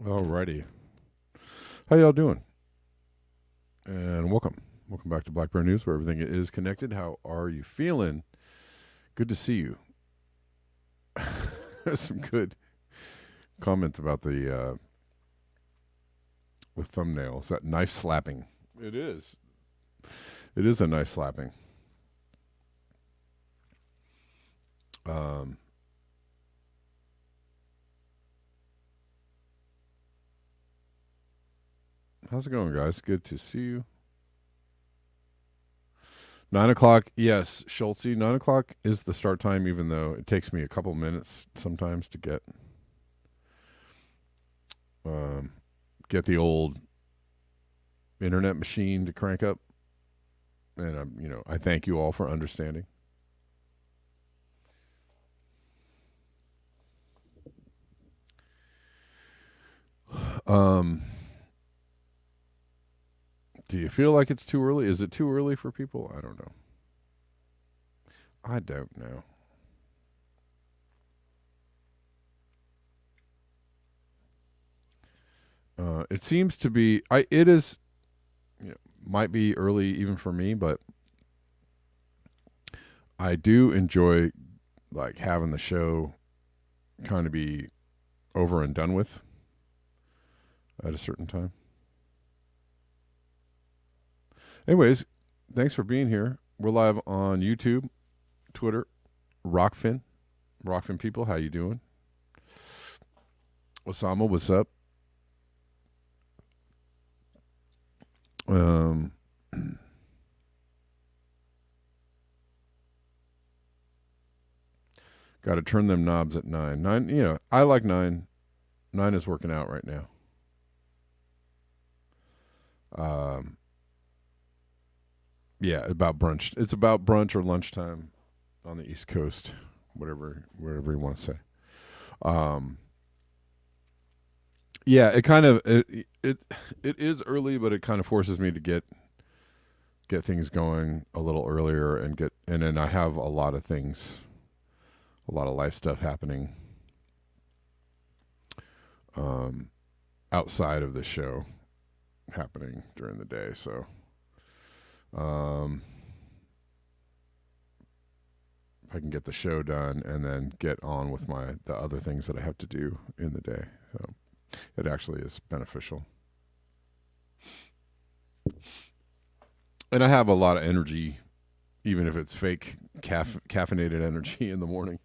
Alrighty. How y'all doing? And welcome. Welcome back to Black Bear News, where everything is connected. How are you feeling? Good to see you. Some good comments about the thumbnail. Is that knife slapping? It is. It is a knife slapping. How's it going, guys? Good to see you. 9 o'clock, yes, Schultze. 9 o'clock is the start time, even though it takes me a couple minutes sometimes to get the old internet machine to crank up. And I thank you all for understanding. Do you feel like it's too early? Is it too early for people? I don't know. I don't know. It seems to be. It is. Might be early even for me, but I do enjoy like having the show kind of be over and done with at a certain time. Anyways, thanks for being here. We're live on YouTube, Twitter, Rockfin. Rockfin people, how you doing? Osama, what's up? Got to turn them knobs at 9. 9, I like 9. 9 is working out right now. Yeah, about brunch. It's about brunch or lunchtime on the East Coast, whatever you want to say. Yeah, it kind of it is early, but it kind of forces me to get things going a little earlier and then I have a lot of things, a lot of life stuff happening outside of the show happening during the day, so if I can get the show done and then get on with the other things that I have to do in the day. So it actually is beneficial. And I have a lot of energy, even if it's fake caffeinated energy in the morning.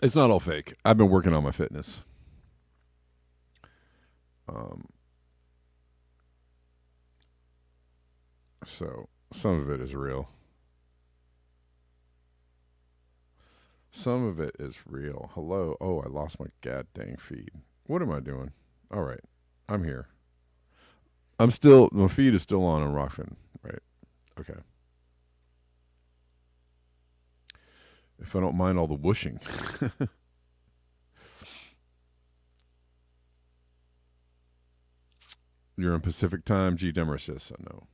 It's not all fake. I've been working on my fitness. So some of it is real. Some of it is real. Hello. Oh, I lost my god dang feed. What am I doing? All right. I'm here. My feed is still on Rockfin, right? Okay. If I don't mind all the whooshing. You're in Pacific time. G. Demers, yes, I know.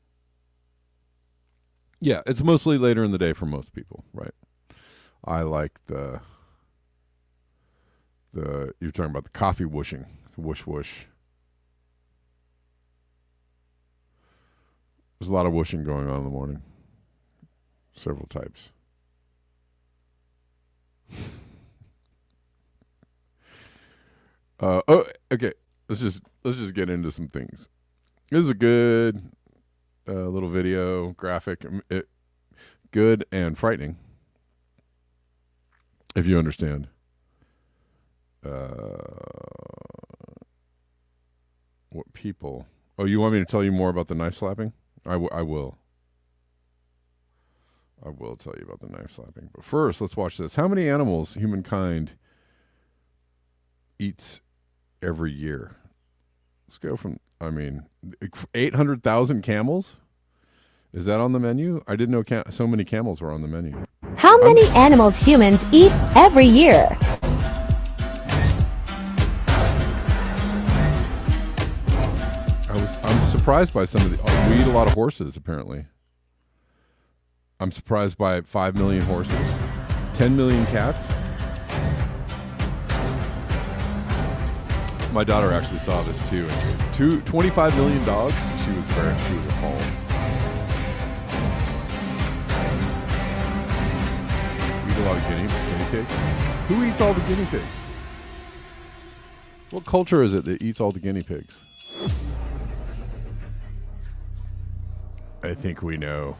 Yeah, it's mostly later in the day for most people, right? I like the you're talking about the coffee whooshing, the whoosh whoosh. There's a lot of whooshing going on in the morning. Several types. Okay. Let's just get into some things. This is a good little video graphic. Good and frightening, if you understand. What people? Oh, you want me to tell you more about the knife slapping? I will. I will tell you about the knife slapping. But first, let's watch this. How many animals humankind eats every year? Let's go from, 800,000 camels? Is that on the menu? I didn't know so many camels were on the menu. How many animals humans eat every year? I'm surprised by some of the. Oh, we eat a lot of horses, apparently. I'm surprised by 5 million horses, 10 million cats. My daughter actually saw this too. 25 million dogs. She was appalled. We eat a lot of guinea pigs. Who eats all the guinea pigs? What culture is it that eats all the guinea pigs? I think we know.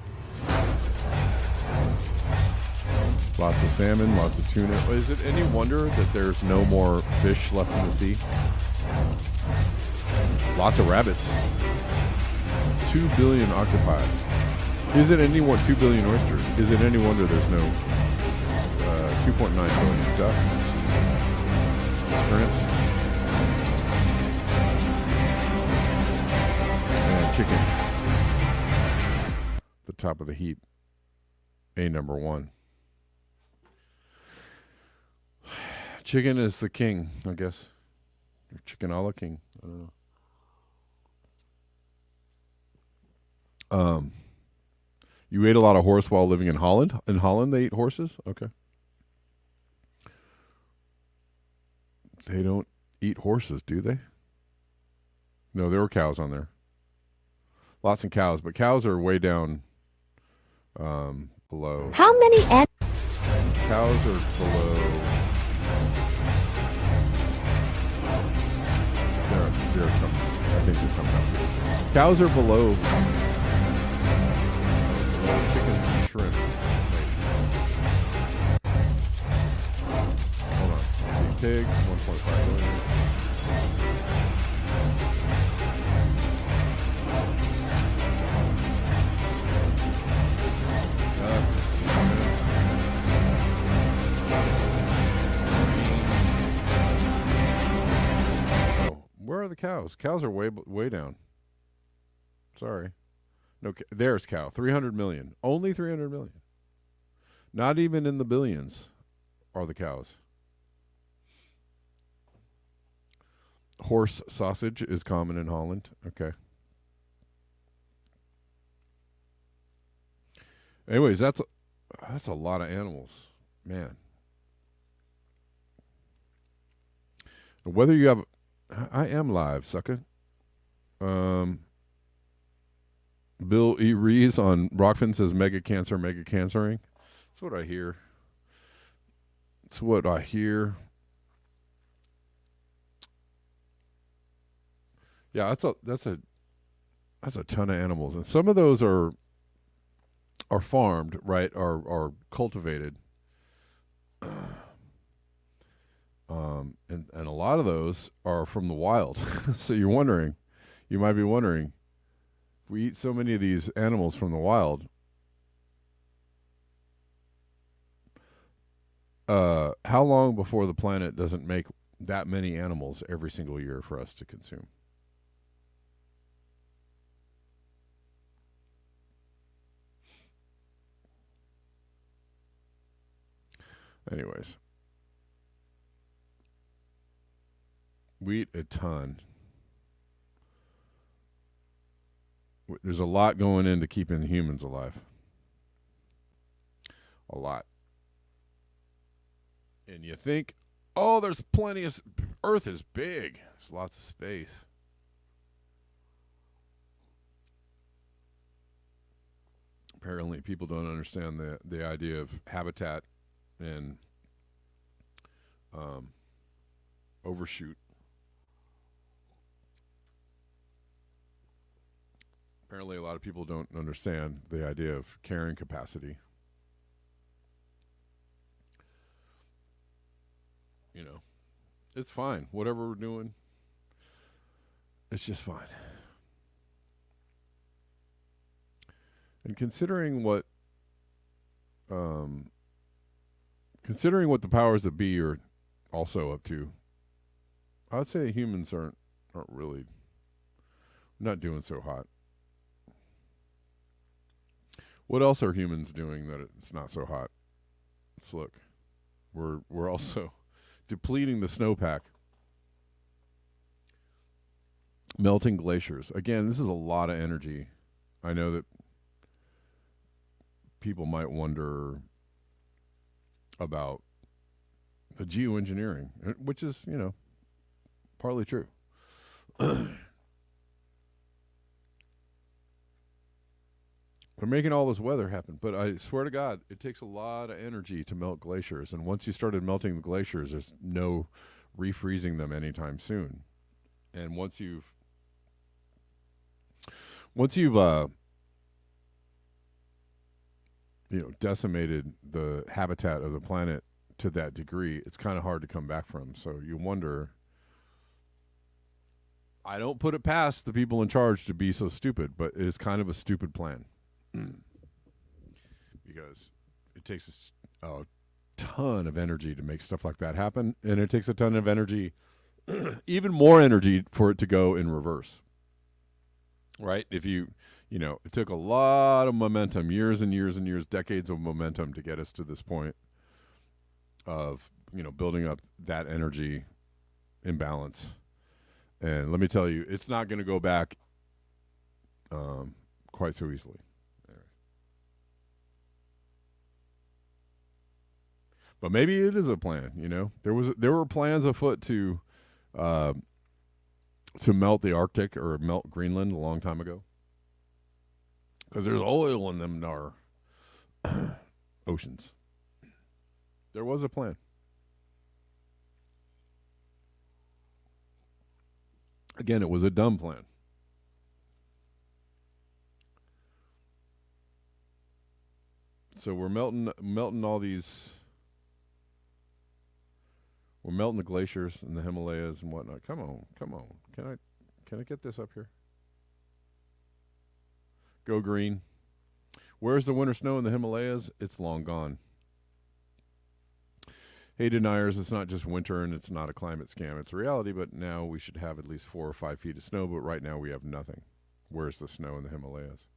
Lots of salmon, lots of tuna. Is it any wonder that there's no more fish left in the sea? Lots of rabbits. 2 billion octopi. Is it any wonder? 2 billion oysters. Is it any wonder there's no 2.9 billion ducks, shrimps, and chickens? The top of the heap. Number one. Chicken is the king, I guess. Or chicken a la king. I don't know. You ate a lot of horse while living in Holland? In Holland, they eat horses? Okay. They don't eat horses, do they? No, there were cows on there. Lots of cows, but cows are way down below. How many cows are below? They're coming. I think they're coming up. Cows are below chickens and shrimp. Hold on. Let's see. Pigs, 1.5 million. Where are the cows? Cows are way down. Sorry. No, there's cow. 300 million. Only 300 million. Not even in the billions are the cows. Horse sausage is common in Holland. Okay. Anyways, that's a lot of animals. Man. Whether you have... I am live, sucker. Bill E. Rees on Rockfin says mega cancering. That's what I hear. It's what I hear. Yeah, that's a ton of animals, and some of those are farmed, right? Are cultivated. And a lot of those are from the wild. So you might be wondering, if we eat so many of these animals from the wild, how long before the planet doesn't make that many animals every single year for us to consume? Anyways. We eat a ton. There's a lot going into keeping humans alive. A lot. And you think, oh, there's plenty of... Earth is big. There's lots of space. Apparently, people don't understand the idea of habitat and um, overshoot. Apparently, a lot of people don't understand the idea of carrying capacity. You know, it's fine. Whatever we're doing, it's just fine. And um, considering what the powers that be are also up to, I'd say humans aren't really not doing so hot. What else are humans doing that it's not so hot? Let's look. We're also depleting the snowpack, melting glaciers. Again, this is a lot of energy. I know that people might wonder about the geoengineering, which is, partly true. We're making all this weather happen, but I swear to God, it takes a lot of energy to melt glaciers. And once you started melting the glaciers, there's no refreezing them anytime soon. And once you've decimated the habitat of the planet to that degree, it's kind of hard to come back from. So you wonder. I don't put it past the people in charge to be so stupid, but it is kind of a stupid plan. Because it takes a ton of energy to make stuff like that happen, and it takes a ton of energy, even more energy, for it to go in reverse. Right? If it took a lot of momentum, years and years and years, decades of momentum to get us to this point of, building up that energy imbalance. And let me tell you, it's not going to go back quite so easily. But maybe it is a plan. There were plans afoot to melt the Arctic or melt Greenland a long time ago, because there's oil in them our oceans. There was a plan. Again, it was a dumb plan. So we're melting all these. We're melting the glaciers in the Himalayas and whatnot. Come on. Can I get this up here? Go green. Where's the winter snow in the Himalayas? It's long gone. Hey, deniers, it's not just winter and it's not a climate scam. It's a reality, but now we should have at least 4 or 5 feet of snow, but right now we have nothing. Where's the snow in the Himalayas?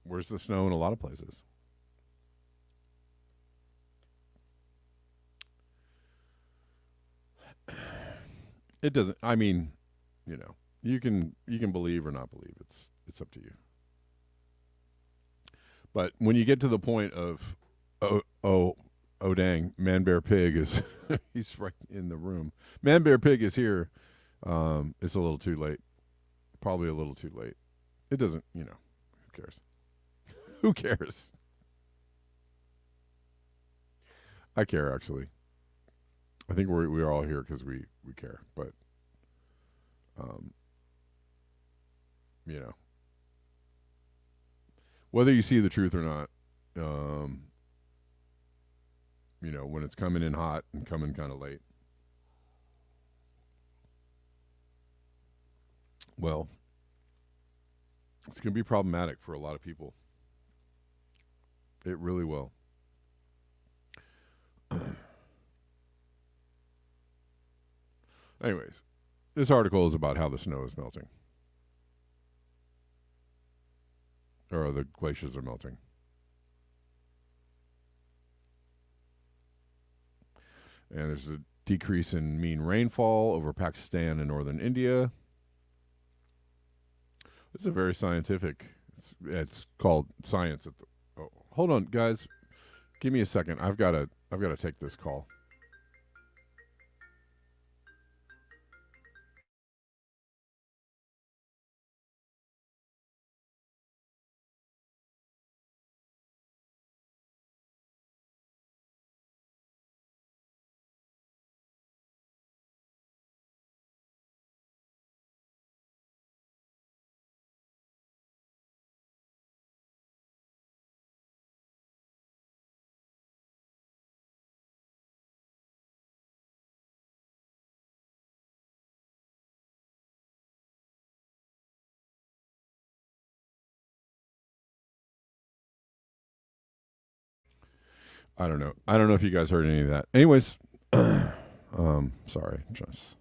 Where's the snow in a lot of places? It doesn't. I mean, you can believe or not believe. It's up to you. But when you get to the point of oh dang, Man Bear Pig is he's right in the room. Man Bear Pig is here. It's a little too late. Probably a little too late. It doesn't. Who cares? Who cares? I care, actually. I think we're all here because we care, but you know, whether you see the truth or not, when it's coming in hot and coming kind of late, well, it's going to be problematic for a lot of people. It really will. Anyways, this article is about how the snow is melting. Or the glaciers are melting. And there's a decrease in mean rainfall over Pakistan and northern India. This is a very scientific. It's called Science. Hold on, guys. Give me a second. I've got to take this call. I don't know. I don't know if you guys heard any of that. Anyways, sorry, just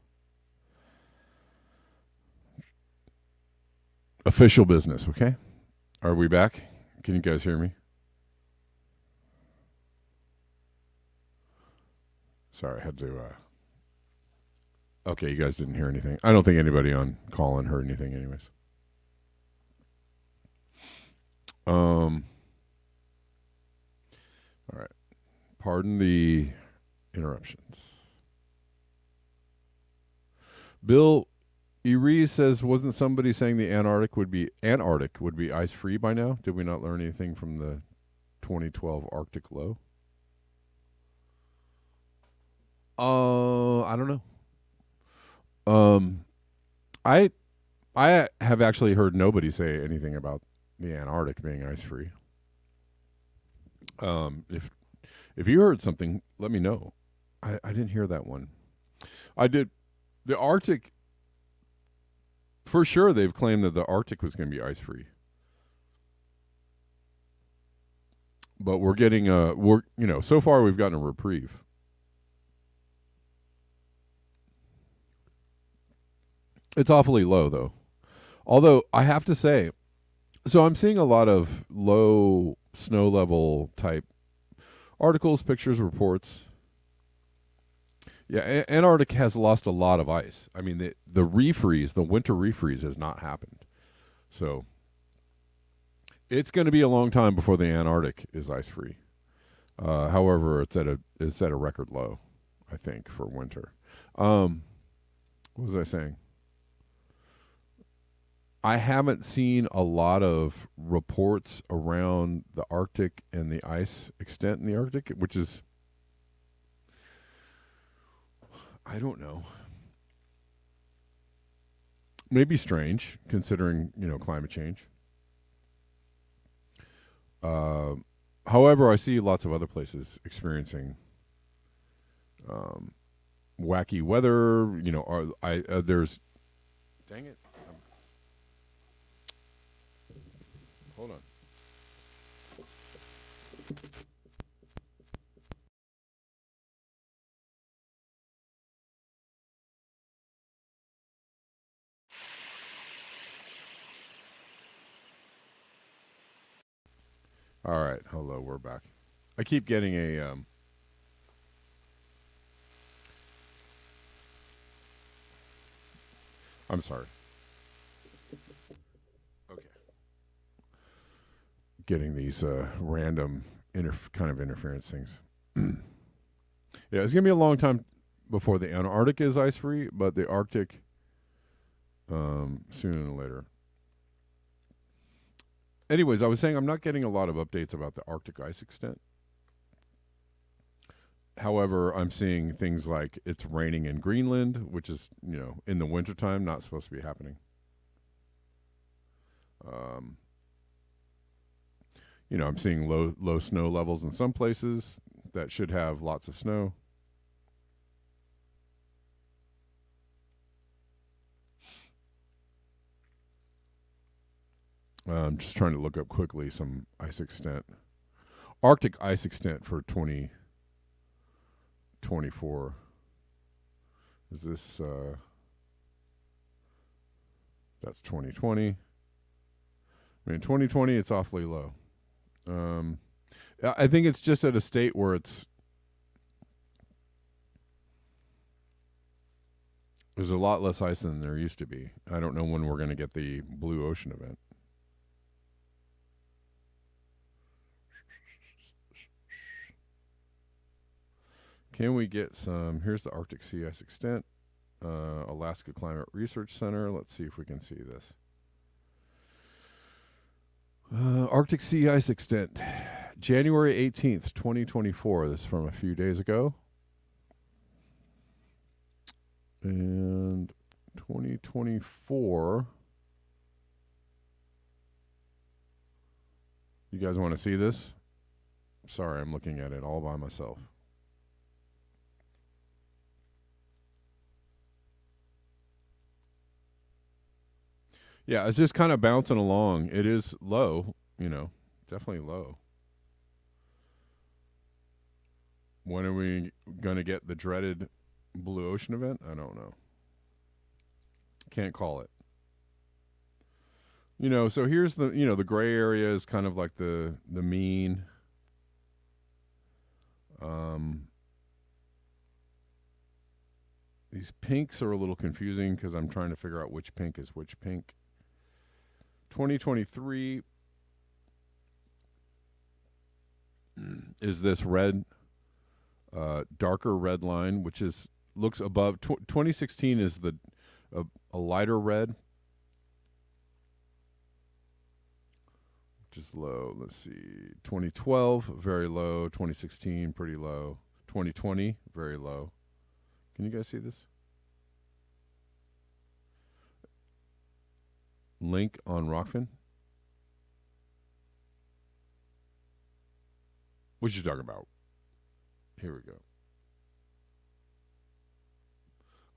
official business. Okay, are we back? Can you guys hear me? Sorry, I had to. Okay, you guys didn't hear anything. I don't think anybody on call in heard anything, anyways. All right. Pardon the interruptions. Bill Erie says, wasn't somebody saying the Antarctic would be ice free by now? Did we not learn anything from the 2012 Arctic low? I don't know. I I have actually heard nobody say anything about the Antarctic being ice free. If you heard something, let me know. I didn't hear that one. I did. The Arctic, for sure, they've claimed that the Arctic was going to be ice free. But we're getting so far we've gotten a reprieve. It's awfully low though. Although I have to say, so I'm seeing a lot of low snow level type articles, pictures, reports. Yeah, Antarctic has lost a lot of ice. I mean, the refreeze, the winter refreeze, has not happened. So it's going to be a long time before the Antarctic is ice free. However, it's at a record low, I think, for winter. What was I saying? I haven't seen a lot of reports around the Arctic and the ice extent in the Arctic, which is, I don't know, maybe strange considering, climate change. However, I see lots of other places experiencing wacky weather. There's, dang it. Hold on. All right. Hello, we're back. I keep getting a I'm sorry. Okay. Getting these random kind of interference things. Yeah, it's gonna be a long time before the Antarctic is ice free, but the Arctic sooner than later. Anyways, I was saying I'm not getting a lot of updates about the Arctic ice extent. However, I'm seeing things like it's raining in Greenland, which is, in the wintertime, not supposed to be happening. I'm seeing low snow levels in some places that should have lots of snow. I'm just trying to look up quickly some ice extent. Arctic ice extent for 2024. Is this that's 2020. I mean, 2020 it's awfully low. I think it's just at a state where there's a lot less ice than there used to be. I don't know when we're going to get the blue ocean event. Can we get some? Here's the Arctic sea ice extent, Alaska Climate Research Center. Let's see if we can see this. Arctic sea ice extent, January 18th, 2024. This is from a few days ago. And 2024. You guys want to see this? Sorry, I'm looking at it all by myself. Yeah, it's just kind of bouncing along. It is low, definitely low. When are we going to get the dreaded blue ocean event? I don't know. Can't call it. So here's the gray area is kind of like the mean. These pinks are a little confusing because I'm trying to figure out which pink is which pink. 2023 is this red, darker red line, which looks above. 2016 is a lighter red, which is low. Let's see. 2012 very low. 2016 pretty low. 2020 very low. Can you guys see this? Link on Rockfin. What you talking about? Here we go.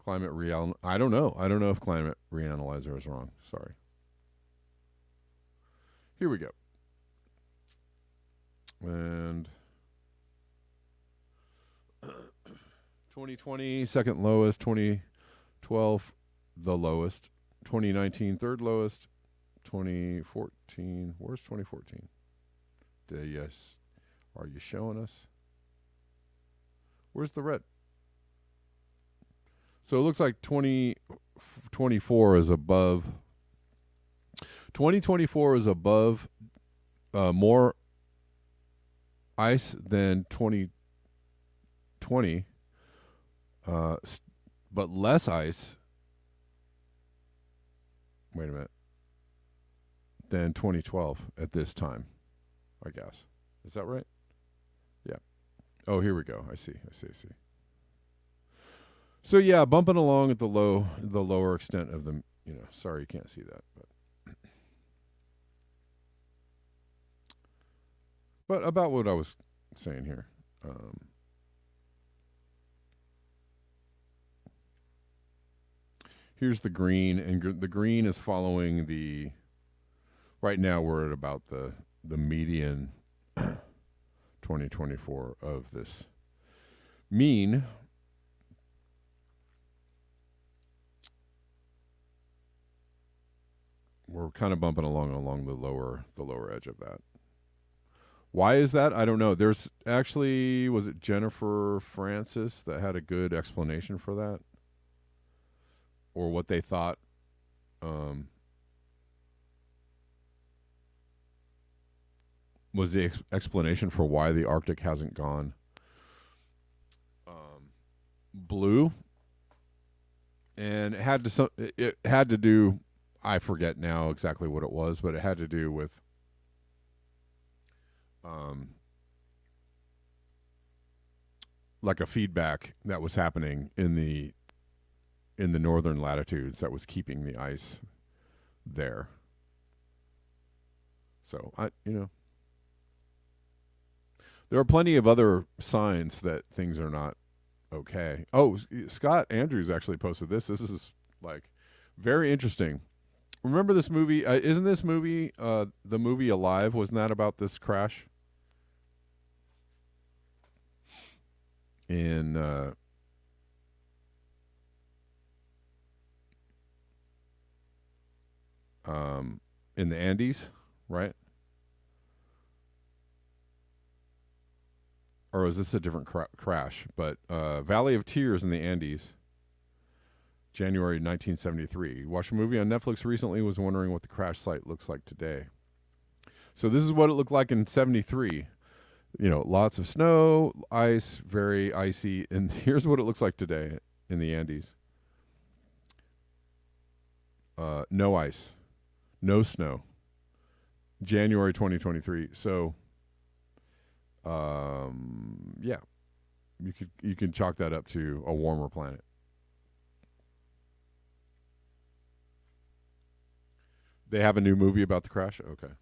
Climate real. I don't know. I don't know if climate reanalyzer is wrong. Sorry. Here we go. And 2020 second lowest. 2012 the lowest. 2019 third lowest. 2014. Where's 2014? Yes. Are you showing us? Where's the red? So it looks like 2024 is above. 2024 is above more ice than 2020, but less ice. Wait a minute. Than 2012 at this time, I guess. Is that right? Yeah. Oh, here we go. I see. So yeah, bumping along at the lower extent of the, sorry you can't see that, but about what I was saying here. Here's the green, and the green is following the. Right now, we're at about the median 2024 of this mean. We're kind of bumping along the lower edge of that. Why is that? I don't know. There's actually, was it Jennifer Francis that had a good explanation for that? Or what they thought was the explanation for why the Arctic hasn't gone blue. And it had to do, I forget now exactly what it was, but it had to do with like a feedback that was happening in the northern latitudes that was keeping the ice there. So there are plenty of other signs that things are not okay. Oh, Scott Andrews actually posted this. This is like very interesting. Remember this movie? Isn't this movie the movie Alive? Wasn't that about this crash? In the Andes, right? Or is this a different crash? But Valley of Tears in the Andes, January 1973. Watched a movie on Netflix recently, was wondering what the crash site looks like today. So this is what it looked like in 73. Lots of snow, ice, very icy. And here's what it looks like today in the Andes. No ice, no snow. January 2023. So, yeah, you can chalk that up to a warmer planet. They have a new movie about the crash? Okay.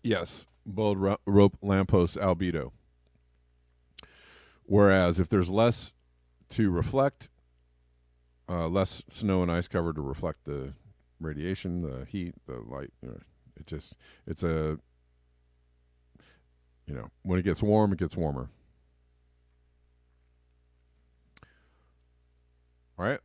Yes, bold rope lamppost albedo. Whereas if there's less to reflect, less snow and ice cover to reflect the radiation, the heat, the light. It just it's a when it gets warm, it gets warmer. All right.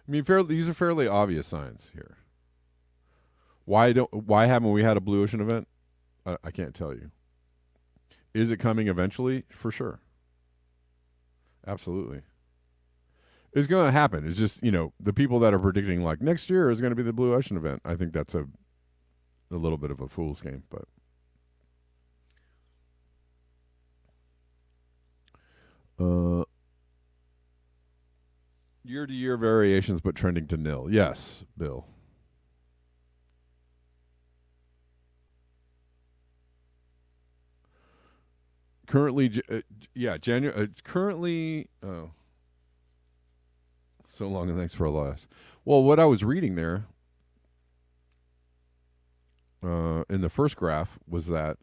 I mean, these are fairly obvious signs here. Why haven't we had a blue ocean event? I can't tell you. Is it coming eventually? For sure. Absolutely. It's going to happen. It's just, the people that are predicting like next year is going to be the blue ocean event. I think that's a little bit of a fool's game, but year-to-year variations, but trending to nil. Yes, Bill. Currently, January. Currently, so long and thanks for a loss. Well, what I was reading there in the first graph was that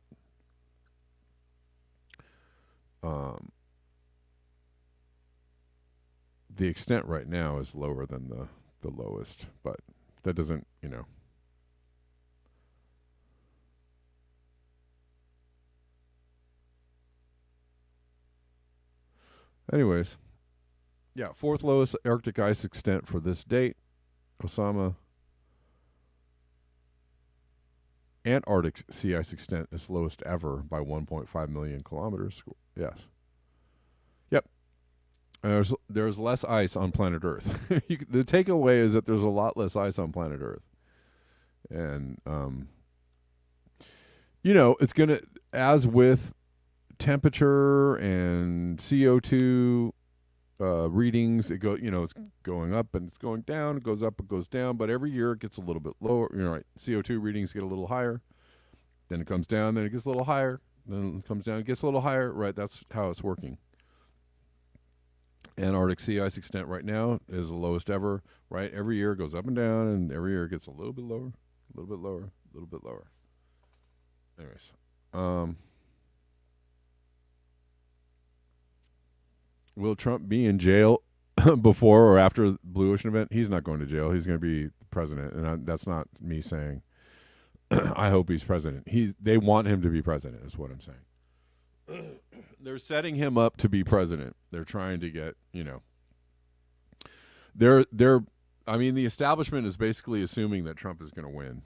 the extent right now is lower than the lowest, but that doesn't, Anyways, yeah, fourth lowest Arctic ice extent for this date. Osama. Antarctic sea ice extent is lowest ever by 1.5 million kilometers. Yes. Yep. There's less ice on planet Earth. The takeaway is that there's a lot less ice on planet Earth. And, it's going to, as with temperature and CO2 readings, it's going up and it's going down. It goes up, it goes down. But every year it gets a little bit lower. Right? CO2 readings get a little higher. Then it comes down. Then it gets a little higher. Then it comes down. It gets a little higher. Right? That's how it's working. Antarctic sea ice extent right now is the lowest ever. Right? Every year it goes up and down, and every year it gets a little bit lower, a little bit lower, a little bit lower. Anyways, will Trump be in jail before or after the Blue Ocean event? He's not going to jail. He's going to be president, and that's not me saying. I hope he's president. They want him to be president, is what I'm saying. They're setting him up to be president. They're trying to get, the establishment is basically assuming that Trump is going to win.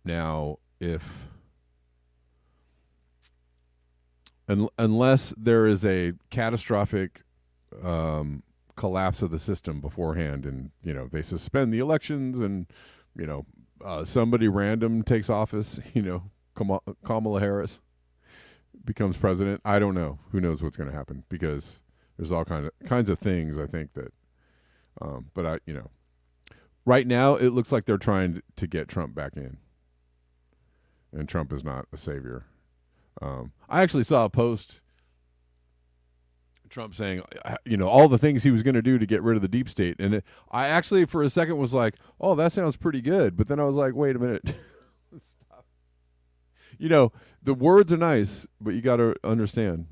Now, unless there is a catastrophic collapse of the system beforehand, and they suspend the elections, and somebody random takes office, Kamala Harris becomes president. I don't know. Who knows what's going to happen, because there's all kinds of things, I think, that but right now it looks like they're trying to get Trump back in, and Trump is not a savior. I actually saw a post, Trump saying, all the things he was going to do to get rid of the deep state. And I actually, for a second, was like, oh, that sounds pretty good. But then I was like, wait a minute. Stop. The words are nice, but you got to understand,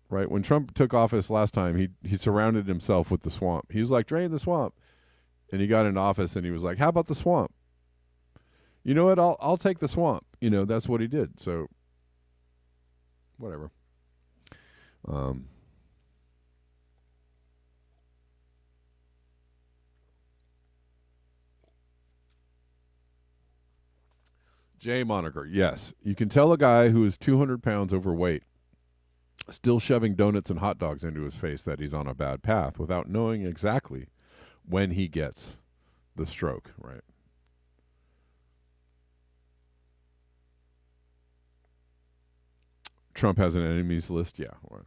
right? When Trump took office last time, he surrounded himself with the swamp. He was like, drain the swamp. And he got in office and he was like, how about the swamp? You know what? I'll take the swamp. That's what he did. So, whatever. Jay Moniker, yes. You can tell a guy who is 200 pounds overweight, still shoving donuts and hot dogs into his face, that he's on a bad path without knowing exactly when he gets the stroke, right? Trump has an enemies list, yeah. Right.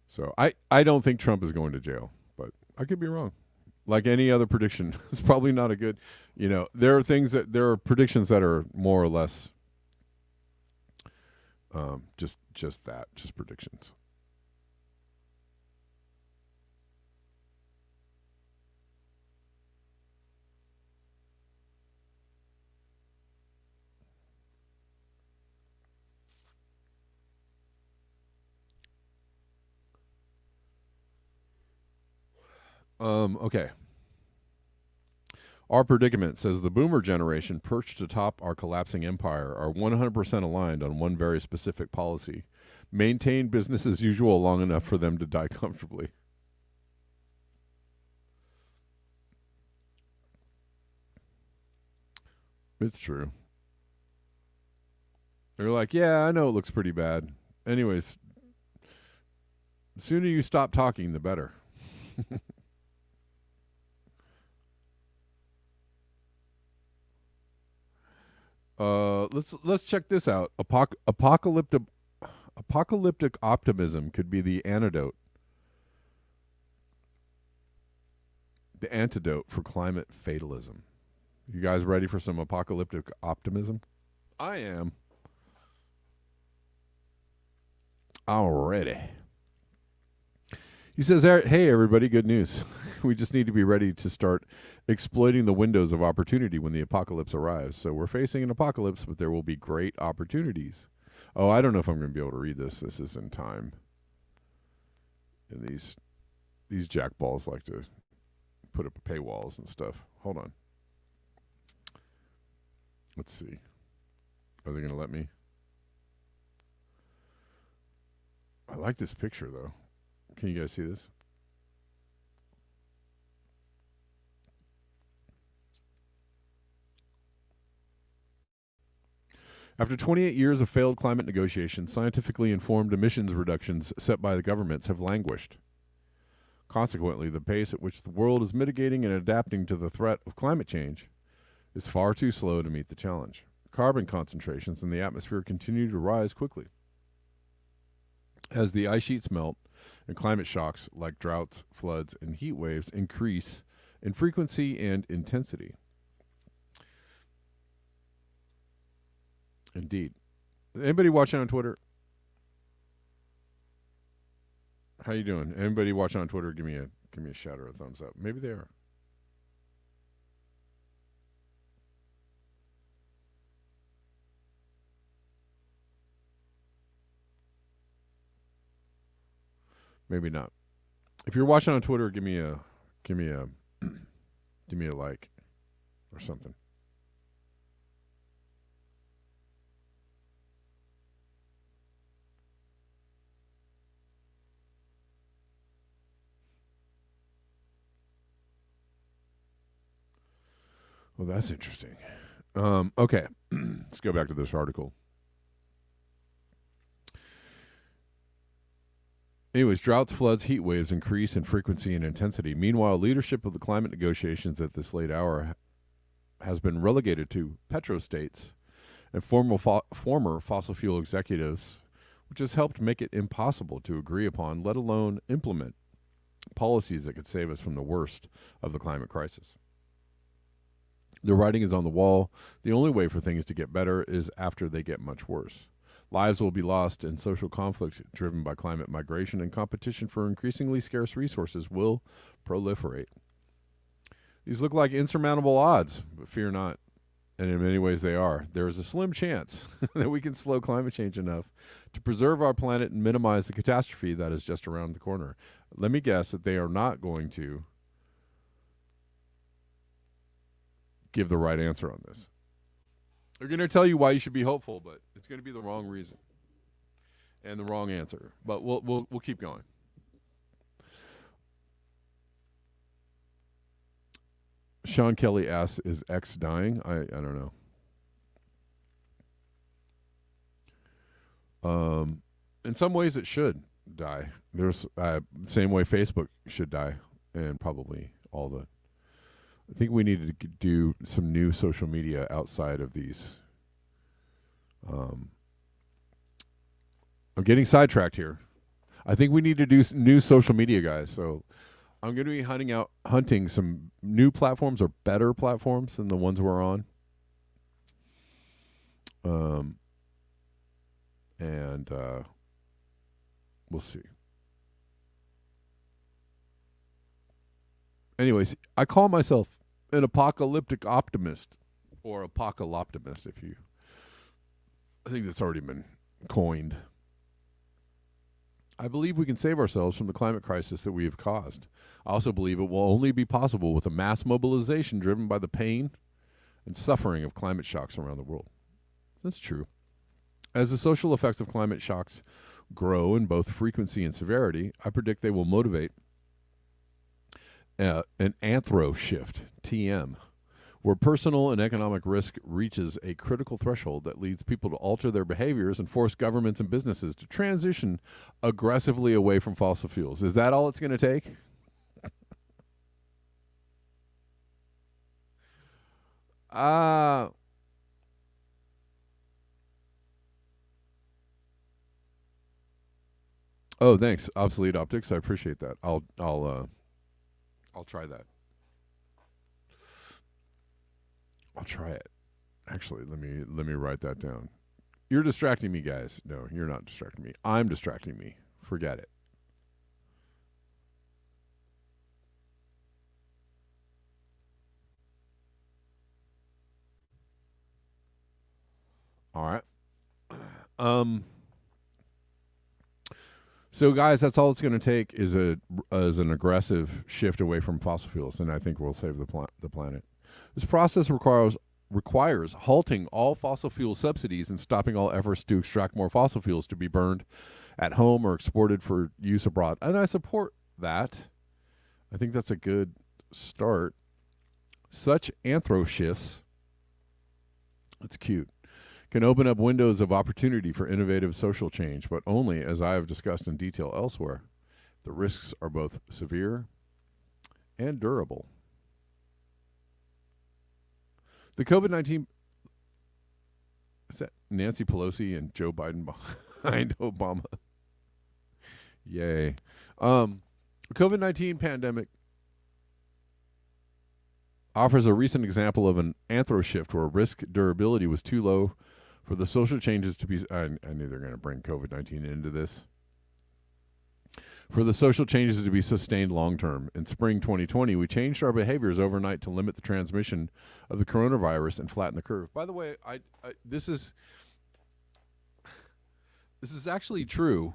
So I don't think Trump is going to jail, but I could be wrong. Like any other prediction, it's probably not a good, there are predictions that are more or less just predictions. Okay. Our predicament, says the boomer generation perched atop our collapsing empire, are 100% aligned on one very specific policy: maintain business as usual long enough for them to die comfortably. It's true. They're like, yeah, I know it looks pretty bad. Anyways, the sooner you stop talking, the better. Let's check this out. Apocalyptic optimism could be the antidote for climate fatalism. You guys ready for some apocalyptic optimism? I am. Already. He says, hey, everybody, good news. We just need to be ready to start exploiting the windows of opportunity when the apocalypse arrives. So we're facing an apocalypse, but there will be great opportunities. Oh, I don't know if I'm going to be able to read this. This is in time. And these jackballs like to put up paywalls and stuff. Hold on. Let's see. Are they going to let me? I like this picture, though. Can you guys see this? After 28 years of failed climate negotiations, scientifically informed emissions reductions set by the governments have languished. Consequently, the pace at which the world is mitigating and adapting to the threat of climate change is far too slow to meet the challenge. Carbon concentrations in the atmosphere continue to rise quickly. As the ice sheets melt and climate shocks like droughts, floods, and heat waves increase in frequency and intensity. Indeed. Anybody watching on Twitter? How you doing? Anybody watching on Twitter? Give me a shout or a thumbs up. Maybe they are. Maybe not. If you're watching on Twitter, give me a give me a like or something. Well, that's interesting. Okay, let's go back to this article. Anyways, droughts, floods, heat waves increase in frequency and intensity. Meanwhile, leadership of the climate negotiations at this late hour has been relegated to petrostates and former fossil fuel executives, which has helped make it impossible to agree upon, let alone implement, policies that could save us from the worst of the climate crisis. The writing is on the wall. The only way for things to get better is after they get much worse. Lives will be lost, and social conflict driven by climate migration and competition for increasingly scarce resources will proliferate. These look like insurmountable odds, but fear not. And in many ways they are. There is a slim chance that we can slow climate change enough to preserve our planet and minimize the catastrophe that is just around the corner. Let me guess that they are not going to give the right answer on this. They're going to tell you why you should be hopeful, but it's going to be the wrong reason and the wrong answer. But we'll keep going. Sean Kelly asks, "Is X dying?" I don't know. In some ways, it should die. There's same way Facebook should die, and probably all the. I think we need to do some new social media outside of these. I'm getting sidetracked here. I think we need to do new social media, guys. So I'm going to be hunting some new platforms or better platforms than the ones we're on. And we'll see. Anyways, I call myself an apocalyptic optimist, or apocalyptimist, if you. I think that's already been coined. I believe we can save ourselves from the climate crisis that we have caused. I also believe it will only be possible with a mass mobilization driven by the pain and suffering of climate shocks around the world. That's true. As the social effects of climate shocks grow in both frequency and severity, I predict they will motivate an anthro shift, TM, where personal and economic risk reaches a critical threshold that leads people to alter their behaviors and force governments and businesses to transition aggressively away from fossil fuels. Is that all it's going to take? Uh Oh, thanks. Obsolete optics. I appreciate that. I'll try that. I'll try it. Actually, let me write that down. You're distracting me, guys. No, you're not distracting me. I'm distracting me. Forget it. All right. Um So, guys, that's all it's going to take is an aggressive shift away from fossil fuels, and I think we'll save the planet. This process requires halting all fossil fuel subsidies and stopping all efforts to extract more fossil fuels to be burned at home or exported for use abroad. And I support that. I think that's a good start. Such anthro shifts, that's cute, can open up windows of opportunity for innovative social change, but only, as I have discussed in detail elsewhere, the risks are both severe and durable. The COVID-19, is that Nancy Pelosi and Joe Biden behind Obama? Yay. The COVID-19 pandemic offers a recent example of an anthro shift where risk durability was too low for the social changes to be, I knew they were going to bring COVID-19 into this. For the social changes to be sustained long term. In spring 2020, we changed our behaviors overnight to limit the transmission of the coronavirus and flatten the curve. By the way, this is actually true.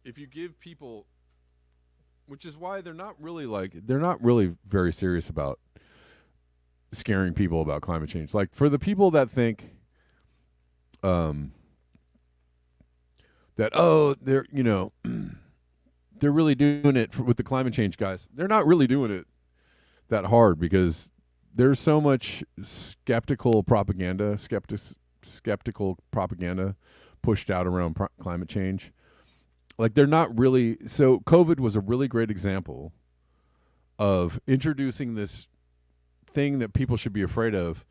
If you give people, which is why they're not really very serious about scaring people about climate change. Like, for the people that think that, they're they're really doing it with the climate change guys. They're not really doing it that hard, because there's so much skeptical propaganda pushed out around climate change. Like, they're not really. So COVID was a really great example of introducing this thing that people should be afraid of,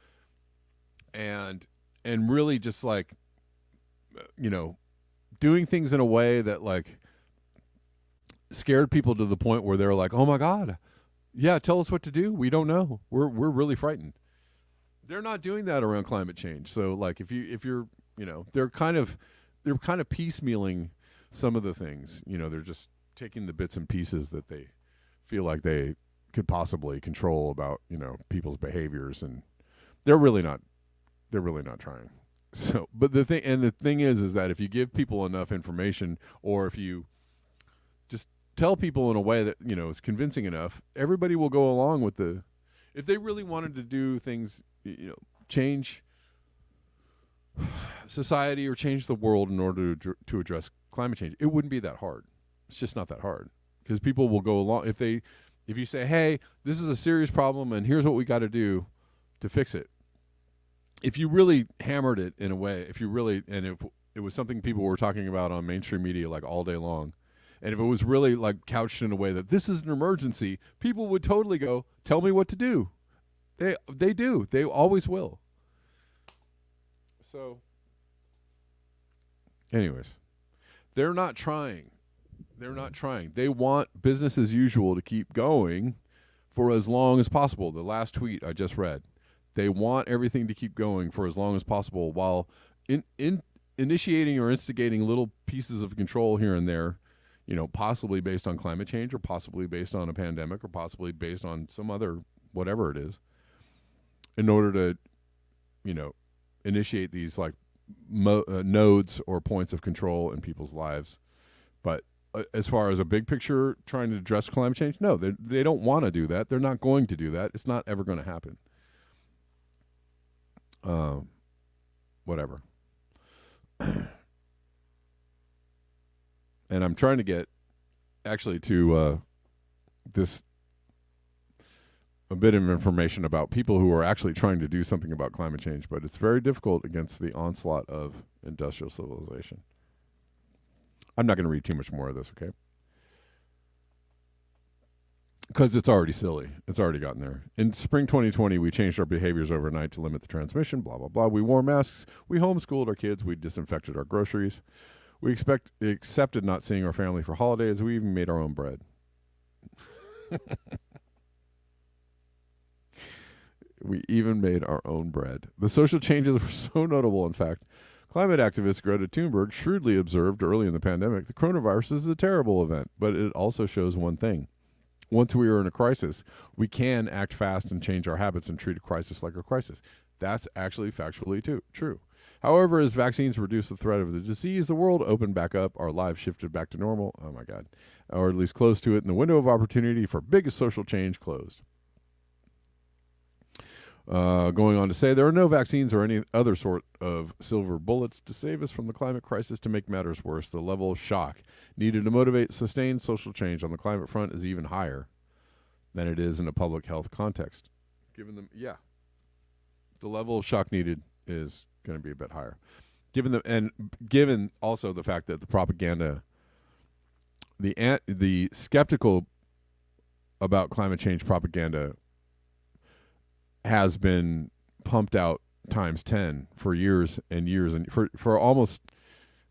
and really just like, doing things in a way that like scared people to the point where they're like, oh my God, yeah, tell us what to do. We don't know. We're really frightened. They're not doing that around climate change. So like, if you're, they're kind of piecemealing some of the things. They're just taking the bits and pieces that they feel like they could possibly control about, people's behaviors, and they're really not trying. So, but the thing is that if you give people enough information, or if you just tell people in a way that, is convincing enough, everybody will go along with if they really wanted to do things, change society or change the world in order to address climate change, it wouldn't be that hard. It's just not that hard, because people will go along. If you say, hey, this is a serious problem and here's what we got to do to fix it. If you really hammered it in a way, if it was something people were talking about on mainstream media like all day long, and if it was really like couched in a way that this is an emergency, people would totally go, tell me what to do. They do. They always will. So, anyways, they're not trying. They want business as usual to keep going for as long as possible. The last tweet I just read. They want everything to keep going for as long as possible, while initiating or instigating little pieces of control here and there, possibly based on climate change, or possibly based on a pandemic, or possibly based on some other whatever it is, in order to, initiate these like nodes or points of control in people's lives. But as far as a big picture trying to address climate change, no, they don't want to do that. They're not going to do that. It's not ever going to happen. Whatever. And I'm trying to get actually to this a bit of information about people who are actually trying to do something about climate change, but it's very difficult against the onslaught of industrial civilization. I'm not going to read too much more of this, okay? Because it's already silly. It's already gotten there. In spring 2020, we changed our behaviors overnight to limit the transmission, blah, blah, blah. We wore masks. We homeschooled our kids. We disinfected our groceries. We accepted not seeing our family for holidays. We even made our own bread. We even made our own bread. The social changes were so notable, in fact. Climate activist Greta Thunberg shrewdly observed early in the pandemic, the coronavirus is a terrible event, but it also shows one thing. Once we are in a crisis, we can act fast and change our habits and treat a crisis like a crisis. That's actually factually true. However, as vaccines reduced the threat of the disease, the world opened back up, our lives shifted back to normal, oh my God, or at least close to it, and the window of opportunity for biggest social change closed. Going on to say, there are no vaccines or any other sort of silver bullets to save us from the climate crisis. To make matters worse, the level of shock needed to motivate sustained social change on the climate front is even higher than it is in a public health context. The level of shock needed is going to be a bit higher. Given also the fact that the propaganda, the skeptical about climate change propaganda has been pumped out times 10 for years and years, and for almost,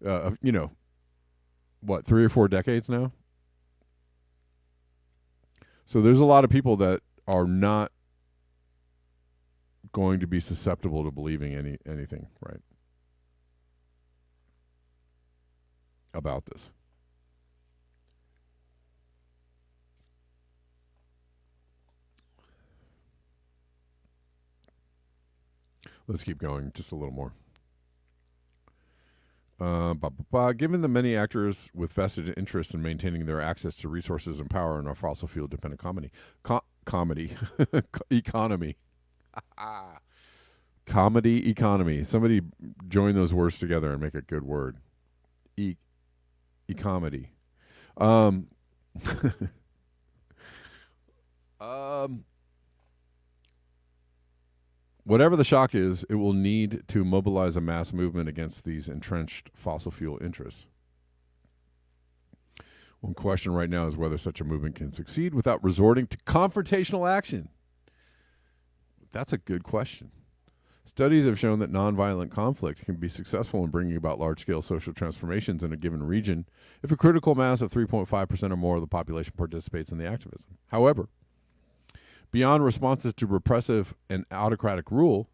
3 or 4 decades now. So there's a lot of people that are not going to be susceptible to believing anything, right, about this. Let's keep going just a little more. Given the many actors with vested interests in maintaining their access to resources and power in our fossil fuel dependent economy. Comedy economy. Somebody join those words together and make a good word. Ecomedy. Whatever the shock is, it will need to mobilize a mass movement against these entrenched fossil fuel interests. One question right now is whether such a movement can succeed without resorting to confrontational action. That's a good question. Studies have shown that nonviolent conflict can be successful in bringing about large-scale social transformations in a given region if a critical mass of 3.5% or more of the population participates in the activism. However, beyond responses to repressive and autocratic rule,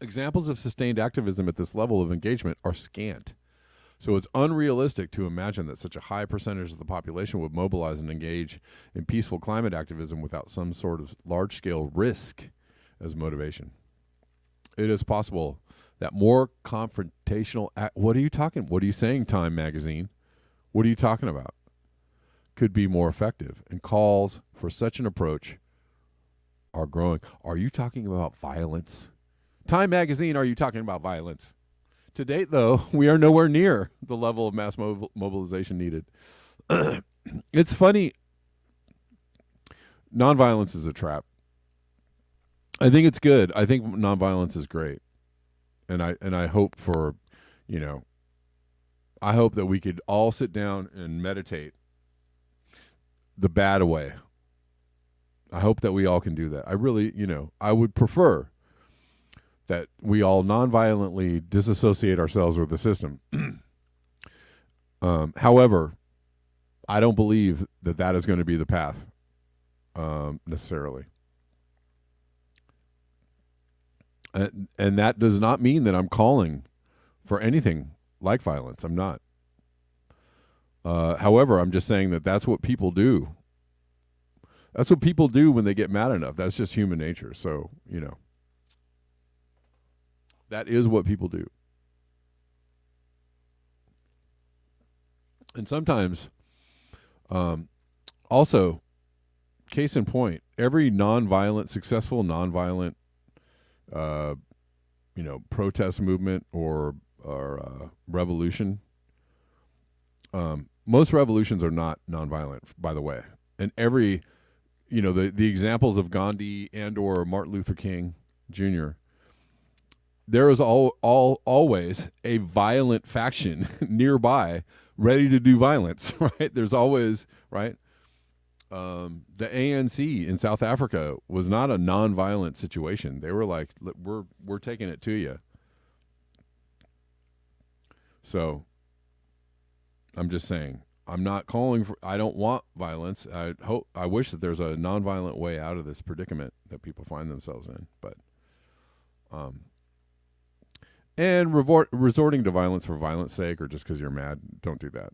examples of sustained activism at this level of engagement are scant. So it's unrealistic to imagine that such a high percentage of the population would mobilize and engage in peaceful climate activism without some sort of large-scale risk as motivation. It is possible that more confrontational what are you saying, Time magazine? What are you talking about? Could be more effective, and calls for such an approach are growing. Are you talking about violence? Time magazine, are you talking about violence? To date, though, we are nowhere near the level of mass mobilization needed. It's funny. Nonviolence is a trap. I think it's good. I think nonviolence is great. And I hope for, I hope that we could all sit down and meditate the bad away. I hope that we all can do that. I really, I would prefer that we all nonviolently disassociate ourselves with the system. However, I don't believe that is going to be the path necessarily. And that does not mean that I'm calling for anything like violence. I'm not. However, I'm just saying that that's what people do. That's what people do when they get mad enough. That's just human nature. So, that is what people do. And sometimes, um, also, case in point, every successful nonviolent, uh, protest movement or revolution. Most revolutions are not nonviolent, by the way. And every, the examples of Gandhi and or Martin Luther King Jr. There is always a violent faction nearby, ready to do violence. Right? There's always right. The ANC in South Africa was not a nonviolent situation. They were like, we're taking it to you. So I'm just saying, I'm not calling for, I don't want violence. I wish that there's a nonviolent way out of this predicament that people find themselves in. But, and resorting to violence for violence sake or just because you're mad, don't do that.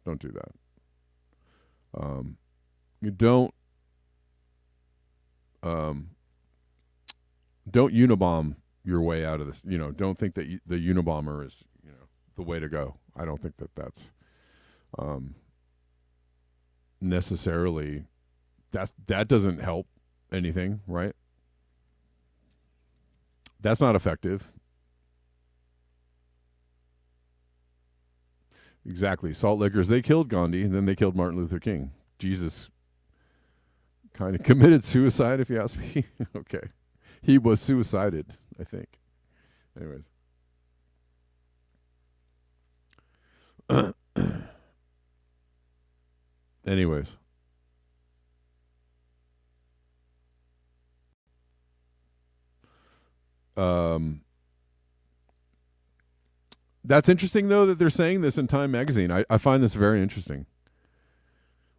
Don't do that. You don't unibomb your way out of this. Don't think that the unibomber is the way to go. I don't think that that's necessarily that doesn't help anything, right? That's not effective. Exactly. Salt lickers, they killed Gandhi and then they killed Martin Luther King. Jesus kind of committed suicide, if you ask me. Okay. He was suicided, I think. Anyways. Anyways. That's interesting, though, that they're saying this in Time Magazine. I find this very interesting.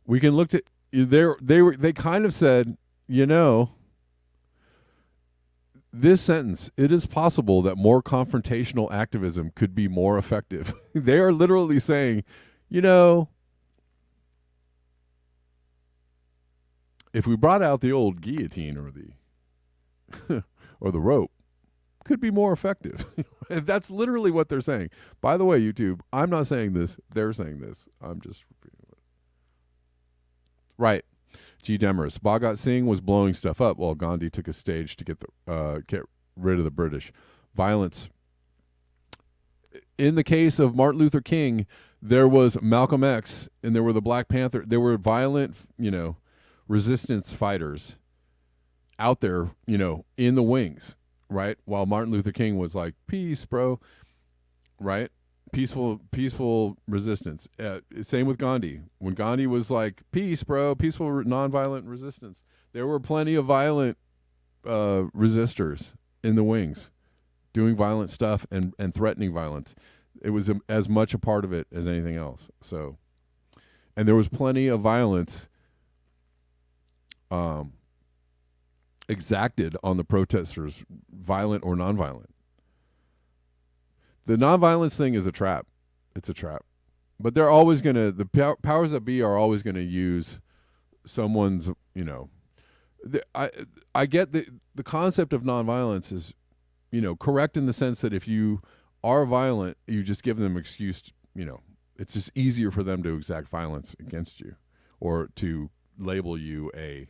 We can look at they kind of said, this sentence, it is possible that more confrontational activism could be more effective. They are literally saying, if we brought out the old guillotine or the or the rope, could be more effective. That's literally what they're saying. By the way, YouTube, I'm not saying this. They're saying this. I'm just repeating it. Right. G. Demarest. Bhagat Singh was blowing stuff up while Gandhi took a stage to get rid of the British. Violence. In the case of Martin Luther King, there was Malcolm X and there were the Black Panther. There were violent, resistance fighters out there, in the wings, right? While Martin Luther King was like, peace, bro, right? Peaceful resistance. Same with Gandhi. When Gandhi was like, peace, bro, peaceful nonviolent resistance, there were plenty of violent resistors in the wings doing violent stuff and threatening violence. It was as much a part of it as anything else. So, and there was plenty of violence exacted on the protesters, violent or nonviolent. The nonviolence thing is a trap. It's a trap. But they're always going to, the powers that be are always going to use someone's, I get the concept of nonviolence is, correct in the sense that if you are violent, you just give them excuse, it's just easier for them to exact violence against you or to label you a, ...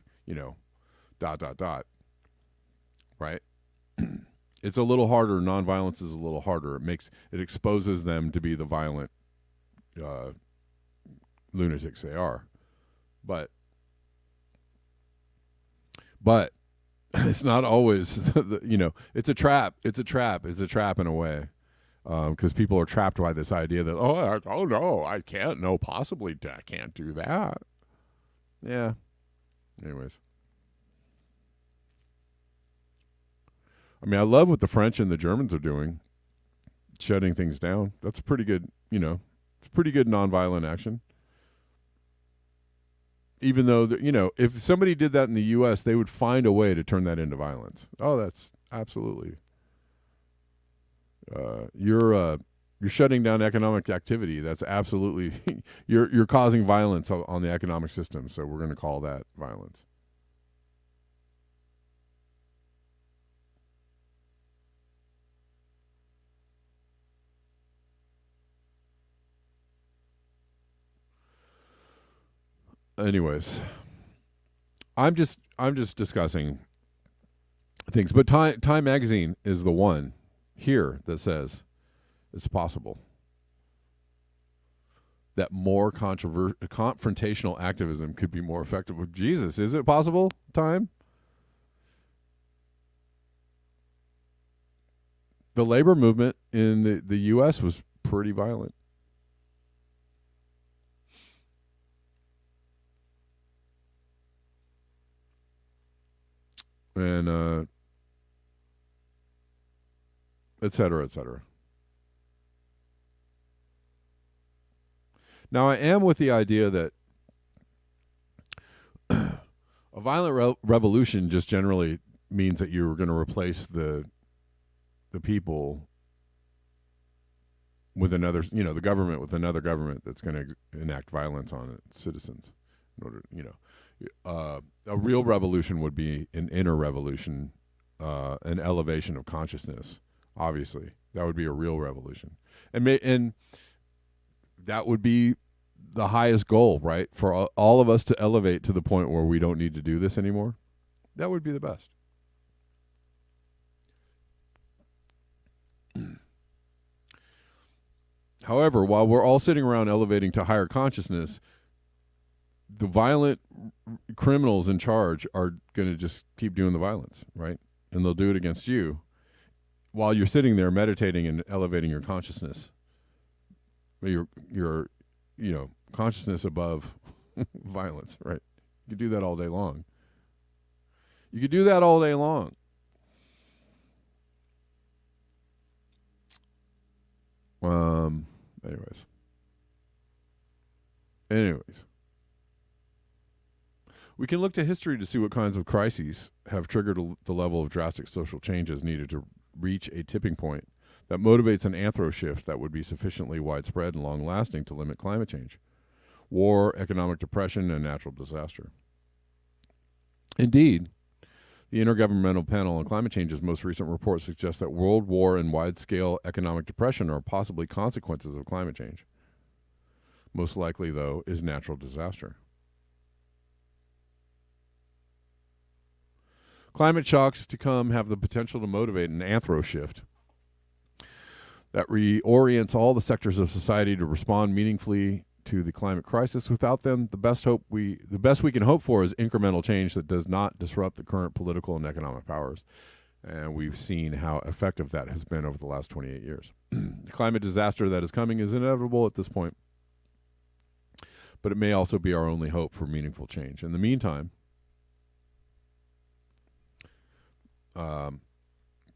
Right? It's a little harder. Nonviolence is a little harder. It exposes them to be the violent lunatics they are. But it's not always, it's a trap. It's a trap. It's a trap in a way. Because people are trapped by this idea that, oh no, I can't. No, possibly I can't do that. Yeah. Anyways. I mean, I love what the French and the Germans are doing, shutting things down. That's pretty good, it's pretty good nonviolent action. Even though, if somebody did that in the U.S., they would find a way to turn that into violence. Oh, that's absolutely. You're shutting down economic activity. That's absolutely you're causing violence on the economic system. So we're going to call that violence. anyways, I'm just discussing things. But Time Magazine is the one here that says it's possible that more confrontational activism could be more effective with Jesus. Is it possible, Time? The labor movement in the U.S. was pretty violent. And et cetera, et cetera. Now, I am with the idea that a violent revolution just generally means that you're going to replace the people with another, the government with another government that's going to enact violence on its citizens. In order, a real revolution would be an inner revolution, an elevation of consciousness. Obviously, that would be a real revolution, and that would be the highest goal, right? For all of us to elevate to the point where we don't need to do this anymore. That would be the best. However, while we're all sitting around elevating to higher consciousness, the violent criminals in charge are going to just keep doing the violence, right? And they'll do it against you while you're sitting there meditating and elevating your consciousness. Your consciousness above violence, right? You could do that all day long. You could do that all day long. Anyways. We can look to history to see what kinds of crises have triggered the level of drastic social changes needed to reach a tipping point that motivates an anthro shift that would be sufficiently widespread and long-lasting to limit climate change, war, economic depression, and natural disaster. Indeed, the Intergovernmental Panel on Climate Change's most recent report suggests that world war and wide-scale economic depression are possibly consequences of climate change. Most likely, though, is natural disaster. Climate shocks to come have the potential to motivate an anthro shift that reorients all the sectors of society to respond meaningfully to the climate crisis. Without them, the best we can hope for is incremental change that does not disrupt the current political and economic powers. And we've seen how effective that has been over the last 28 years. The climate disaster that is coming is inevitable at this point, but it may also be our only hope for meaningful change. In the meantime, the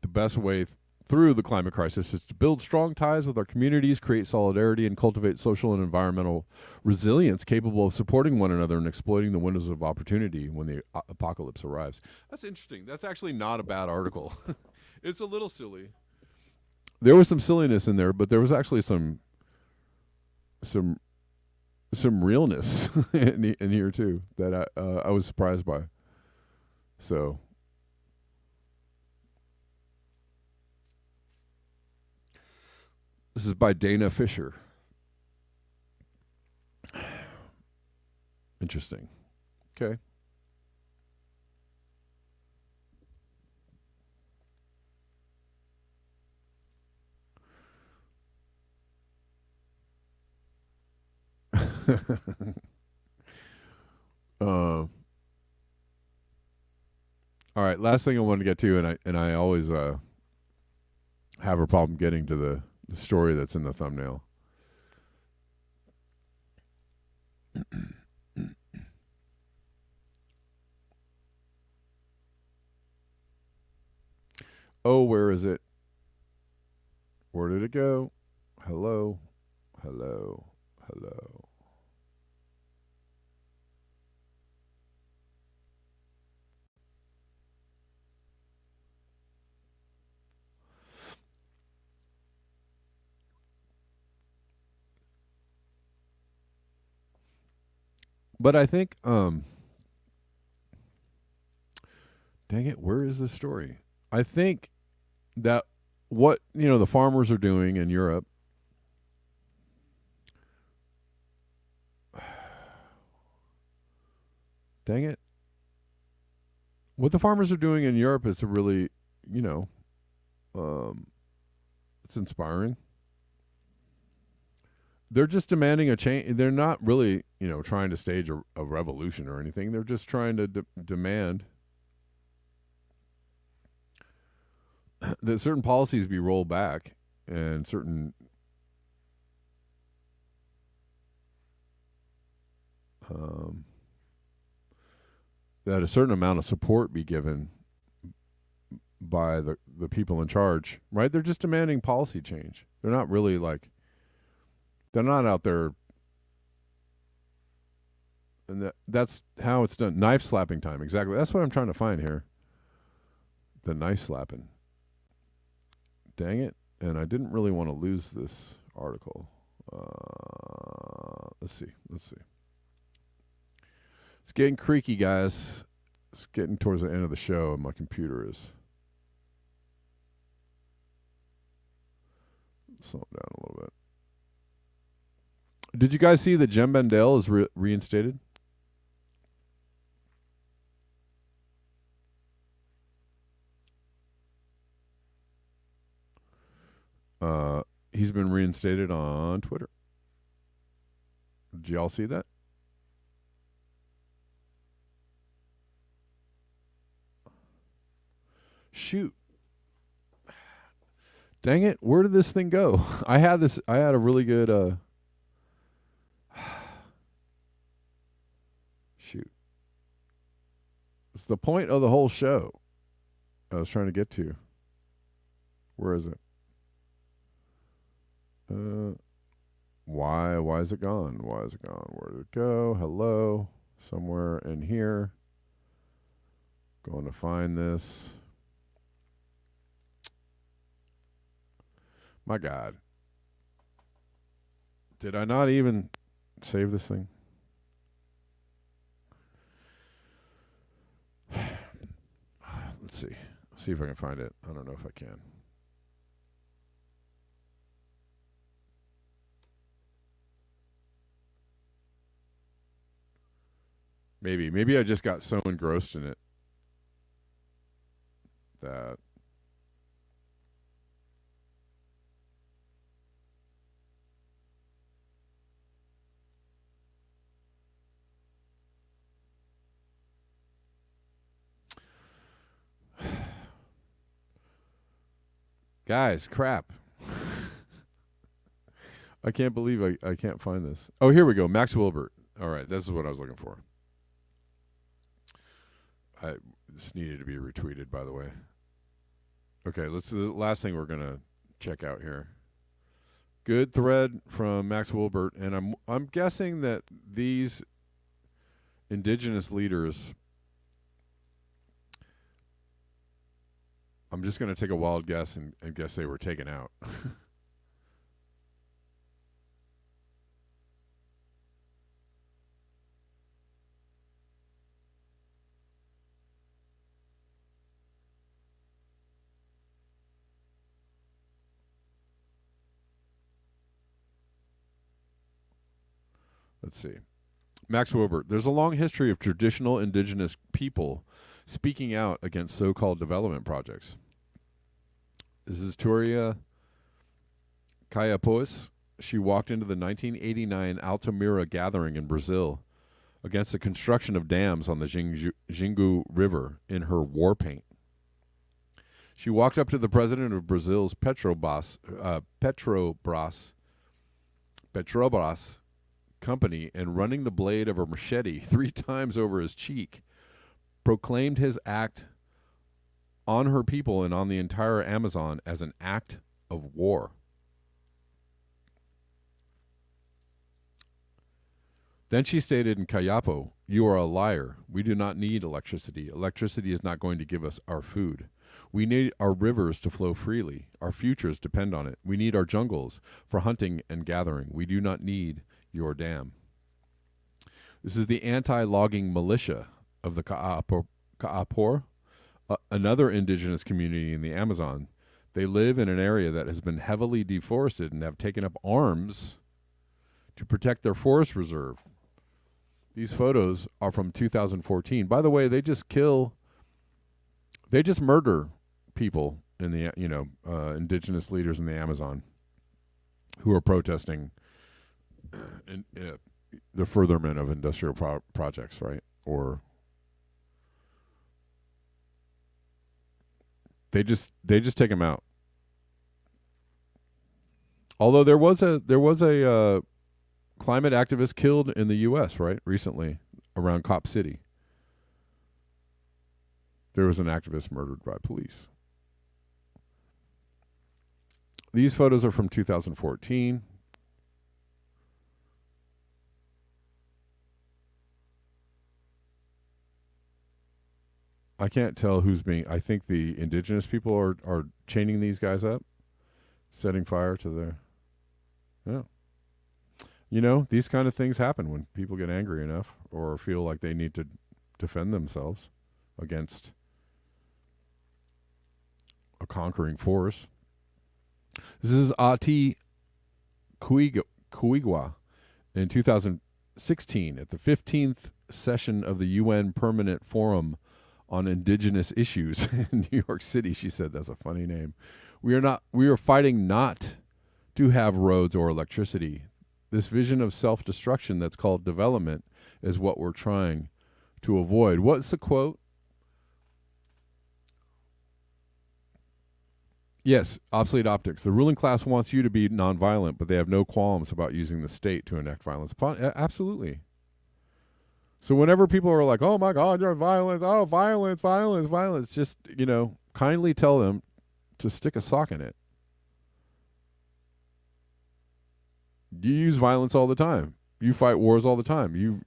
best way through the climate crisis is to build strong ties with our communities, create solidarity, and cultivate social and environmental resilience capable of supporting one another and exploiting the windows of opportunity when the apocalypse arrives. That's interesting. That's actually not a bad article. It's a little silly. There was some silliness in there, but there was actually some realness in here too that I was surprised by. So. This is by Dana Fisher. Interesting. Okay. All right, last thing I want to get to, and I always have a problem getting to the story that's in the thumbnail. Oh, where is it? Where did it go? Hello, hello, hello. But I think, dang it, where is the story? I think that what, the farmers are doing in Europe Dang it. What the farmers are doing in Europe is a really, it's inspiring. They're just demanding a change. They're not really, trying to stage a revolution or anything. They're just trying to demand that certain policies be rolled back and certain that a certain amount of support be given by the people in charge, right? They're just demanding policy change. They're not really they're not out there, and that's how it's done. Knife slapping time, exactly. That's what I'm trying to find here. The knife slapping. Dang it. And I didn't really want to lose this article. Let's see. It's getting creaky, guys. It's getting towards the end of the show, and my computer is slowing down a little bit. Did you guys see that Jem Bendell is reinstated? He's been reinstated on Twitter. Did y'all see that? Shoot. Dang it. Where did this thing go? I had a really good shoot. It's the point of the whole show I was trying to get to. Where is it? Why is it gone? Why is it gone? Where did it go? Hello. Somewhere in here. Going to find this. My God. Did I not even save this thing? Let's see. See if I can find it. I don't know if I can. Maybe I just got so engrossed in it that guys, crap. I can't believe I can't find this. Oh, here we go. Max Wilbert. All right, this is what I was looking for. This needed to be retweeted, by the way. Okay, the last thing we're gonna check out here. Good thread from Max Wilbert, and I'm guessing that these indigenous leaders. I'm just gonna take a wild guess and guess they were taken out. Let's see. Max Wilbert. There's a long history of traditional indigenous people speaking out against so-called development projects. This is Turia Caiapos. She walked into the 1989 Altamira gathering in Brazil against the construction of dams on the Xingu River in her war paint. She walked up to the president of Brazil's Petrobras company and, running the blade of a machete 3 times over his cheek, proclaimed his act on her people and on the entire Amazon as an act of war. Then she stated in Kayapo, "You are a liar. We do not need electricity. Electricity is not going to give us our food. We need our rivers to flow freely. Our futures depend on it. We need our jungles for hunting and gathering. We do not need your dam." This is the anti-logging militia of the Ka'apor, another indigenous community in the Amazon. They live in an area that has been heavily deforested and have taken up arms to protect their forest reserve. These photos are from 2014. By the way, they just murder people in the indigenous leaders in the Amazon who are protesting the furtherment of industrial projects, right? Or they just take them out. Although there was a climate activist killed in the U.S. right recently around Cop City. There was an activist murdered by police. These photos are from 2014. I can't tell who's being. I think the indigenous people are chaining these guys up, setting fire to their. Yeah. You know, these kind of things happen when people get angry enough or feel like they need to defend themselves against a conquering force. This is Ati Kuigwa in 2016 at the 15th session of the UN Permanent Forum on Indigenous Issues in New York City. She said, that's a funny name. We are fighting not to have roads or electricity. This vision of self-destruction that's called development is what we're trying to avoid. What's the quote? Yes, obsolete optics. The ruling class wants you to be nonviolent, but they have no qualms about using the state to enact violence upon. Absolutely. So whenever people are like, "Oh my God, you're violent! Oh, violence, violence, violence," just kindly tell them to stick a sock in it. You use violence all the time. You fight wars all the time. You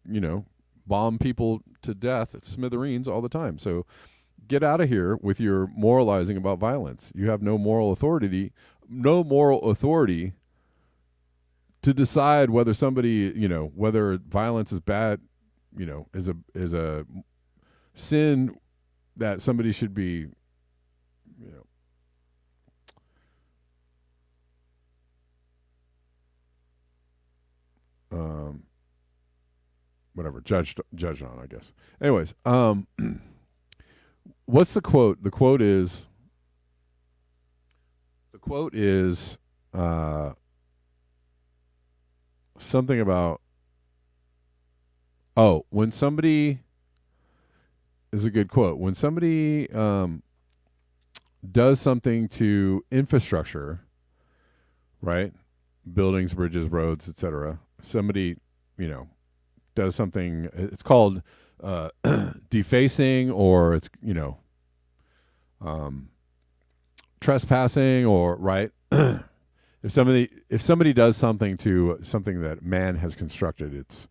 bomb people to death at smithereens all the time. So get out of here with your moralizing about violence. You have no moral authority to decide whether somebody, whether violence is bad, is a sin that somebody should be, whatever, judged on, I guess. Anyways, what's the quote? The quote is something about, when somebody is a good quote. When somebody does something to infrastructure, right? Buildings, bridges, roads, etc. Somebody, does something, it's called defacing, or it's, trespassing, or right. If somebody does something to something that man has constructed, it's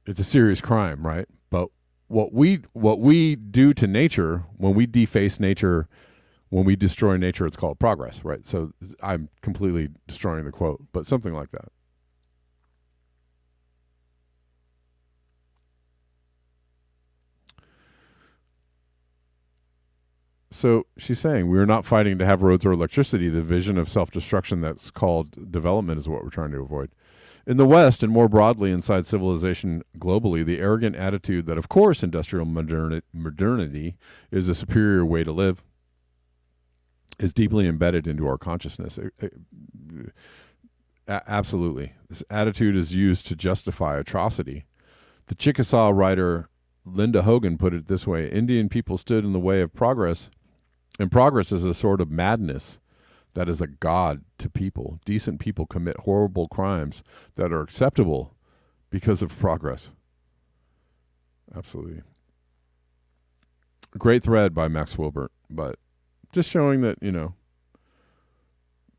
a serious crime, right? But what we do to nature, when we deface nature, when we destroy nature, it's called progress, right? So I'm completely destroying the quote, but something like that. So she's saying we're not fighting to have roads or electricity. The vision of self-destruction that's called development is what we're trying to avoid. In the West, and more broadly inside civilization globally, the arrogant attitude that, of course, industrial modernity is a superior way to live is deeply embedded into our consciousness. Absolutely. This attitude is used to justify atrocity. The Chickasaw writer Linda Hogan put it this way: Indian people stood in the way of progress, and progress is a sort of madness that is a god to people. Decent people commit horrible crimes that are acceptable because of progress. Absolutely. Great thread by Max Wilbert, but just showing that,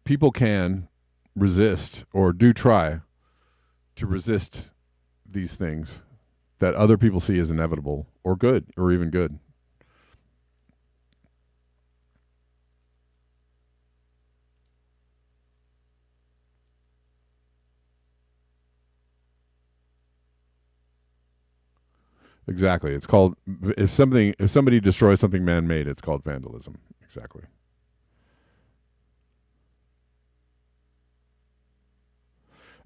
people can resist, or do try to resist these things that other people see as inevitable or good, or even good. Exactly. It's called, if somebody destroys something man-made, it's called vandalism. Exactly.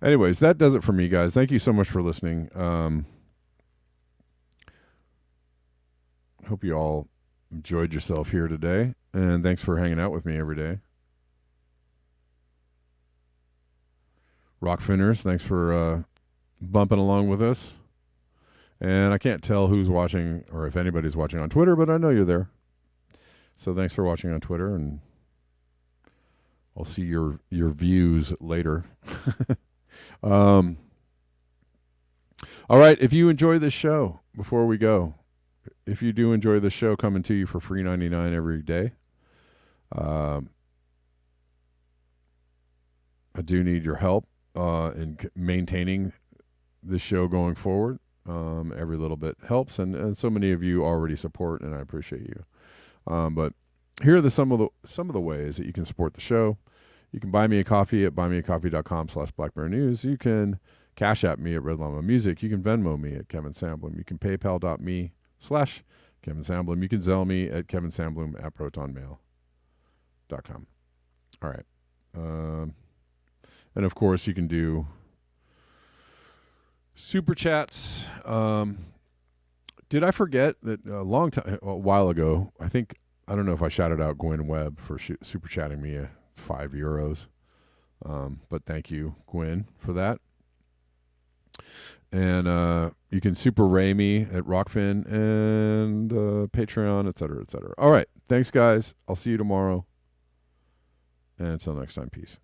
Anyways, that does it for me, guys. Thank you so much for listening. hope you all enjoyed yourself here today, and thanks for hanging out with me every day. Rockfinners, thanks for bumping along with us. And I can't tell who's watching or if anybody's watching on Twitter, but I know you're there. So thanks for watching on Twitter, and I'll see your views later. All right, if you enjoy this show, before we go, if you do enjoy this show coming to you for free 99 every day, I do need your help in maintaining this show going forward. Every little bit helps, and so many of you already support, and I appreciate you. But here are some of the ways that you can support the show. You can buy me a coffee at buymeacoffee.com/blackbearnews. You can Cash App me at Red Llama Music. You can Venmo me at Kevin Sandblum. You can PayPal.me/Kevin Sandblum. You can Zelle me at kevinsandblum@protonmail.com. All right. And of course, you can do super chats. Did I forget that a while ago, I don't know if I shouted out Gwen Webb for super chatting me €5. But thank you, Gwen, for that. And you can super ray me at Rockfin and Patreon, et cetera, et cetera. All right. Thanks, guys. I'll see you tomorrow. And until next time, peace.